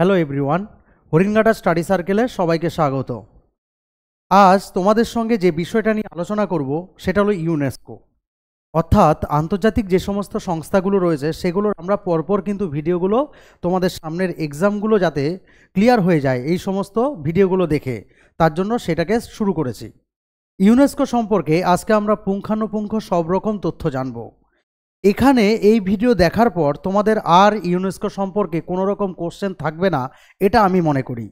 Hello everyone, Haringhata study সার্কেলে সবাইকে স্বাগত। আজ তোমাদের সঙ্গে যে বিষয়টা নিয়ে আলোচনা করব সেটা হলো ইউনেস্কো, অর্থাৎ আন্তর্জাতিক যে সমস্ত সংস্থাগুলো রয়েছে সেগুলোর আমরা পরপর কিন্তু ভিডিওগুলো তোমাদের সামনের এক্সামগুলো যাতে ক্লিয়ার হয়ে যায় এই সমস্ত ভিডিওগুলো দেখে, তার জন্য সেটাকে শুরু করেছি। ইউনেস্কো সম্পর্কে আজকে আমরা পুঙ্খানুপুঙ্খ সব রকম তথ্য জানব। এখানে এই ভিডিও দেখার পর তোমাদের আর ইউনেস্কো সম্পর্কে কোনো রকম কোশ্চেন থাকবে না, এটা আমি মনে করি।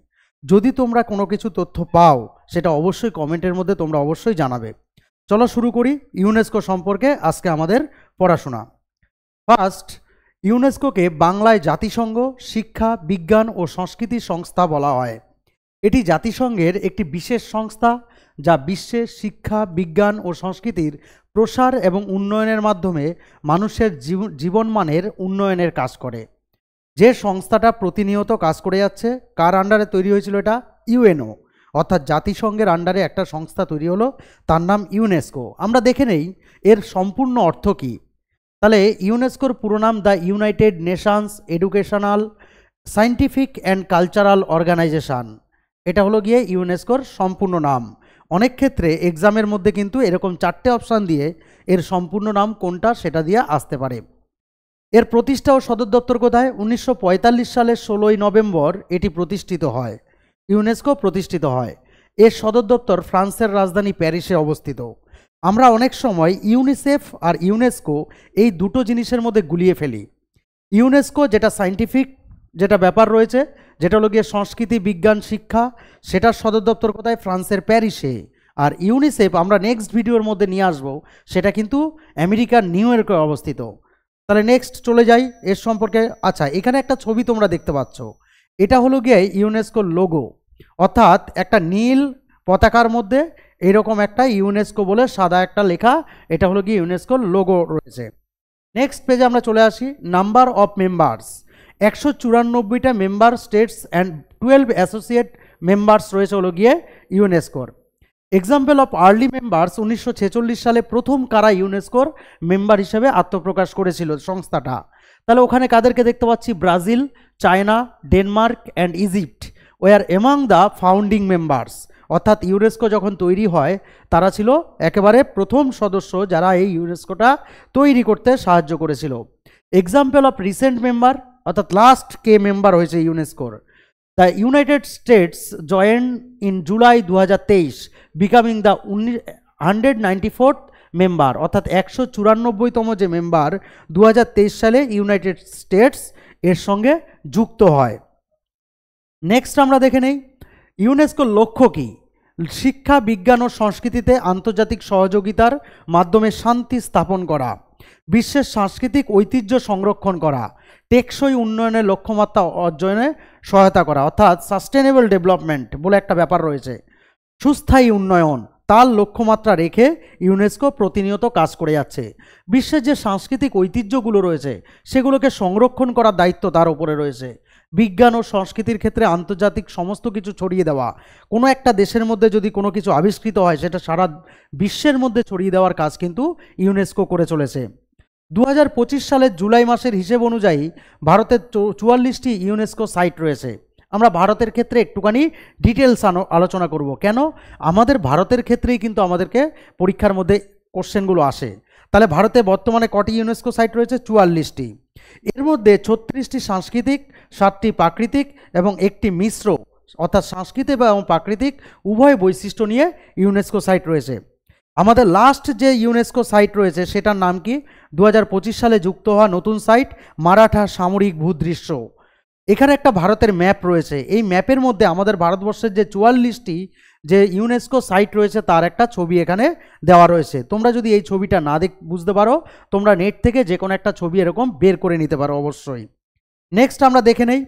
যদি তোমরা কোনো কিছু তথ্য পাও সেটা অবশ্যই কমেন্টের মধ্যে তোমরা অবশ্যই জানাবে। চলো শুরু করি ইউনেস্কো সম্পর্কে আজকে আমাদের পড়াশোনা। ফার্স্ট, ইউনেস্কোকে বাংলায় জাতিসংঘ শিক্ষা বিজ্ঞান ও সংস্কৃতি সংস্থা বলা হয়। এটি জাতিসংঘের একটি বিশেষ সংস্থা যা বিশ্বের শিক্ষা বিজ্ঞান ও সংস্কৃতির প্রসার এবং উন্নয়নের মাধ্যমে মানুষের জীবনমানের উন্নয়নের কাজ করে। যে সংস্থাটা প্রতিনিয়ত কাজ করে যাচ্ছে, কার আন্ডারে তৈরি হয়েছিল? এটা ইউএনও, অর্থাৎ জাতিসংঘের আন্ডারে একটা সংস্থা তৈরি হলো, তার নাম ইউনেস্কো। আমরা দেখে নেই এর সম্পূর্ণ অর্থ কী। তাহলে ইউনেস্কোর পুরো নাম the United Nations educational scientific and cultural organisation. এটা হলো গিয়ে ইউনেস্কোর সম্পূর্ণ নাম। অনেক ক্ষেত্রে এক্সামের মধ্যে কিন্তু এরকম 4টে অপশান দিয়ে এর সম্পূর্ণ নাম কোনটা সেটা দিয়ে আসতে পারে। এর প্রতিষ্ঠা ও সদর দপ্তর কোথায়? 1945 সালের 16ই নভেম্বর এটি প্রতিষ্ঠিত হয়, ইউনেস্কো প্রতিষ্ঠিত হয়। এর সদর দপ্তর ফ্রান্সের রাজধানী প্যারিসে অবস্থিত। আমরা অনেক সময় ইউনিসেফ আর ইউনেস্কো এই দুটো জিনিসের মধ্যে গুলিয়ে ফেলি। ইউনেস্কো যেটা সায়েন্টিফিক যেটা ব্যাপার রয়েছে, যেটা হলো গিয়ে সংস্কৃতি বিজ্ঞান শিক্ষা, সেটার সদর দপ্তর কোথায়? ফ্রান্সের প্যারিসে। আর ইউনিসেফ আমরা নেক্সট ভিডিওর মধ্যে নিয়ে আসবো, সেটা কিন্তু আমেরিকার নিউ ইয়র্কে অবস্থিত। তাহলে নেক্সট চলে যাই এর সম্পর্কে। আচ্ছা, এখানে একটা ছবি তোমরা দেখতে পাচ্ছ, এটা হলো গিয়ে ইউনেস্কোর লোগো, অর্থাৎ একটা নীল পতাকার মধ্যে এরকম একটা ইউনেস্কো বলে সাদা একটা লেখা, এটা হলো গিয়ে ইউনেস্কোর লোগো রয়েছে। নেক্সট পেজে আমরা চলে আসি। নাম্বার অফ মেম্বার্স, 194টা member states and 12 associate members রয়েছে হলো গিয়ে ইউনেস্কোর। এক্সাম্পল অফ আর্লি মেম্বার্স, 1946 সালে প্রথম কারা ইউনেস্কোর মেম্বার হিসেবে আত্মপ্রকাশ করেছিল সংস্থাটা। তাহলে ওখানে কাদেরকে দেখতে পাচ্ছি? Brazil, China, Denmark and Egypt were among the founding members. অর্থাৎ ইউনেস্কো যখন তৈরি হয় তারা ছিল একেবারে প্রথম সদস্য যারা এই ইউনেস্কোটা তৈরি করতে সাহায্য করেছিল। এক্সাম্পল অফ রিসেন্ট মেম্বার, অর্থাৎ লাস্ট কে মেম্বার হয়েছে ইউনেস্কোর? The United states join in July 2023, becoming the 194th member, অর্থাৎ 194তম যে মেম্বার 2023 সালে ইউনাইটেড স্টেটস এর সঙ্গে যুক্ত হয়। নেক্সট আমরা দেখে নেই ইউনেস্কোর লক্ষ্য কী। শিক্ষা বিজ্ঞান ও সংস্কৃতিতে আন্তর্জাতিক সহযোগিতার মাধ্যমে শান্তি স্থাপন করা, বিশ্বের সাংস্কৃতিক ঐতিহ্য সংরক্ষণ করা, টেকসই উন্নয়নের লক্ষ্যমাত্রা অর্জনে সহায়তা করা, অর্থাৎ সাস্টেনেবল ডেভেলপমেন্ট বলে একটা ব্যাপার রয়েছে, সুস্থায়ী উন্নয়ন, তার লক্ষ্যমাত্রা রেখে ইউনেস্কো প্রতিনিয়ত কাজ করে যাচ্ছে। বিশ্বের যে সাংস্কৃতিক ঐতিহ্যগুলো রয়েছে সেগুলোকে সংরক্ষণ করার দায়িত্ব তার উপরে রয়েছে। বিজ্ঞান ও সংস্কৃতির ক্ষেত্রে আন্তর্জাতিক সমস্ত কিছু ছড়িয়ে দেওয়া, কোনো একটা দেশের মধ্যে যদি কোনো কিছু আবিষ্কৃত হয় সেটা সারা বিশ্বের মধ্যে ছড়িয়ে দেওয়ার কাজ কিন্তু ইউনেস্কো করে চলেছে। 2025 সালের জুলাই মাসের হিসেব অনুযায়ী ভারতের 44টি ইউনেস্কো সাইট রয়েছে। আমরা ভারতের ক্ষেত্রে একটুখানি ডিটেলস আলোচনা করব। কেন? আমাদের ভারতের ক্ষেত্রেই কিন্তু আমাদেরকে পরীক্ষার মধ্যে কোশ্চেনগুলো আসে। তাহলে ভারতে বর্তমানে কটি ইউনেস্কো সাইট রয়েছে? 44টি। এর মধ্যে 36টি সাংস্কৃতিক, 7টি প্রাকৃতিক এবং একটি মিশ্র, অর্থাৎ সাংস্কৃতিক এবং প্রাকৃতিক উভয় বৈশিষ্ট্য নিয়ে ইউনেস্কো সাইট রয়েছে। আমাদের লাস্ট যে ইউনেস্কো সাইট রয়েছে সেটার নাম কি? 2025 সালে যুক্ত হওয়া নতুন সাইট মারাঠা সামরিক ভূদৃশ্য। এখানে একটা ভারতের ম্যাপ রয়েছে, এই ম্যাপের মধ্যে আমাদের ভারতবর্ষের যে 44টি যে ইউনেস্কো সাইট রয়েছে তার একটা ছবি এখানে দেওয়া রয়েছে। তোমরা যদি এই ছবিটা না বুঝতে পারো, তোমরা নেট থেকে যে কোনো একটা ছবি এরকম বের করে নিতে পারো অবশ্যই। নেক্সট আমরা দেখে নেই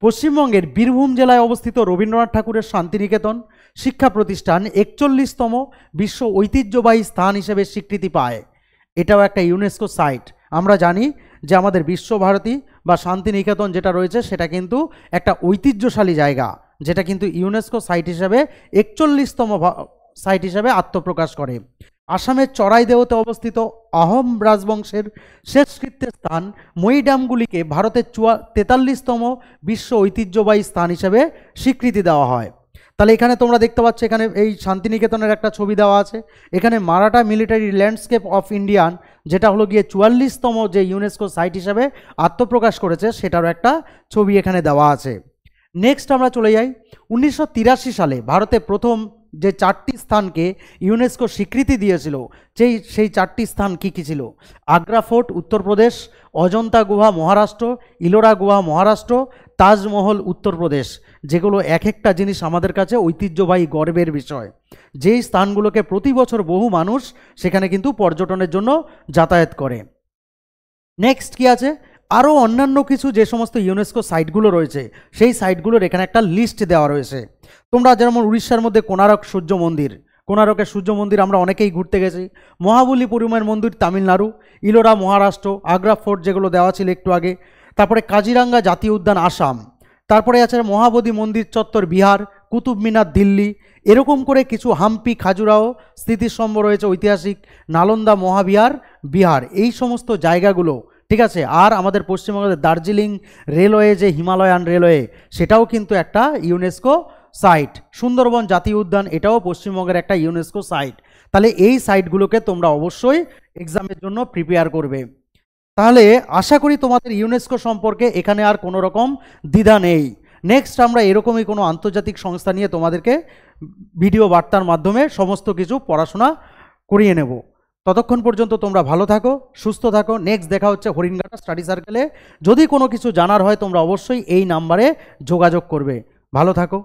পশ্চিমবঙ্গের বীরভূম জেলায় অবস্থিত রবীন্দ্রনাথ ঠাকুরের শান্তিনিকেতন শিক্ষা প্রতিষ্ঠান 41তম বিশ্ব ঐতিহ্যবাহী স্থান হিসেবে স্বীকৃতি পায়। এটাও একটা ইউনেস্কো সাইট। আমরা জানি যে আমাদের বিশ্বভারতী বা শান্তিনিকেতন যেটা রয়েছে সেটা কিন্তু একটা ঐতিহ্যশালী জায়গা, যেটা কিন্তু ইউনেস্কো সাইট হিসাবে 41তম সাইট হিসাবে আত্মপ্রকাশ করে। আসামের চড়াইদেওতে অবস্থিত আহোম রাজবংশের শেষকৃত্যের স্থান মৈডামগুলিকে ভারতের 43তম বিশ্ব ঐতিহ্যবাহী স্থান হিসেবে স্বীকৃতি দেওয়া হয়। তাহলে এখানে তোমরা দেখতে পাচ্ছ, এখানে এই শান্তিনিকেতনের একটা ছবি দেওয়া আছে। এখানে Maratha military landscape of Indian, যেটা হলো গিয়ে 44তম যে ইউনেস্কো সাইট হিসেবে আত্মপ্রকাশ করেছে, সেটারও একটা ছবি এখানে দেওয়া আছে। নেক্সট আমরা চলে যাই 1983 সালে ভারতে প্রথম যে 4টি স্থানকে ইউনেস্কো স্বীকৃতি দিয়েছিল, সেই 4টি স্থান কী কী ছিল? আগ্রা ফোর্ট উত্তরপ্রদেশ, অজন্তা গুহা মহারাষ্ট্র, ইলোরা গুহা মহারাষ্ট্র, তাজমহল উত্তরপ্রদেশ, যেগুলো এক একটা জিনিস আমাদের কাছে ঐতিহ্যবাহী গর্বের বিষয়। যেই স্থানগুলোকে প্রতি বছর বহু মানুষ সেখানে কিন্তু পর্যটনের জন্য যাতায়াত করে। নেক্সট কি আছে? আরও অন্যান্য কিছু যে সমস্ত ইউনেস্কো সাইটগুলো রয়েছে, সেই সাইটগুলোর এখানে একটা লিস্ট দেওয়া রয়েছে। তোমরা যেমন উড়িষ্যার মধ্যে কোণারক সূর্য মন্দির, কোণারকের সূর্য মন্দির আমরা অনেকেই ঘুরতে গেছি। মহাবলীপুরমের মন্দির তামিলনাড়ু, ইলোরা মহারাষ্ট্র, আগ্রা ফোর্ট যেগুলো দেওয়া ছিল একটু আগে, তারপরে কাজিরাঙ্গা জাতীয় উদ্যান আসাম, তারপরে আছে মহাবোধি মন্দির চত্বর বিহার, কুতুব মিনার দিল্লি, এরকম করে কিছু হাম্পি খাজুরাও স্মৃতিস্তম্ভ রয়েছে ঐতিহাসিক, নালন্দা মহাবিহার বিহার, এই সমস্ত জায়গাগুলো, ঠিক আছে। আর আমাদের পশ্চিমবঙ্গের দার্জিলিং রেলওয়ে, যে হিমালয়ান রেলওয়ে, সেটাও কিন্তু একটা ইউনেস্কো সাইট। সুন্দরবন জাতীয় উদ্যান, এটাও পশ্চিমবঙ্গের একটা ইউনেস্কো সাইট। তাহলে এই সাইটগুলোকে তোমরা অবশ্যই এক্সামের জন্য প্রিপেয়ার করবে। তাহলে আশা করি তোমাদের ইউনেস্কো সম্পর্কে এখানে আর কোনো রকম দ্বিধা নেই। নেক্সট আমরা এরকমই কোনো আন্তর্জাতিক সংস্থা নিয়ে তোমাদেরকে ভিডিও বার্তার মাধ্যমে সমস্ত কিছু পড়াশোনা করিয়ে নেব। ততক্ষণ পর্যন্ত তোমরা ভালো থাকো, সুস্থ থাকো। নেক্সট দেখা হচ্ছে হরিণঘাটা স্টাডি সার্কেলে। যদি কোনো কিছু জানার হয় তোমরা অবশ্যই এই নাম্বারে যোগাযোগ করবে। ভালো থাকো।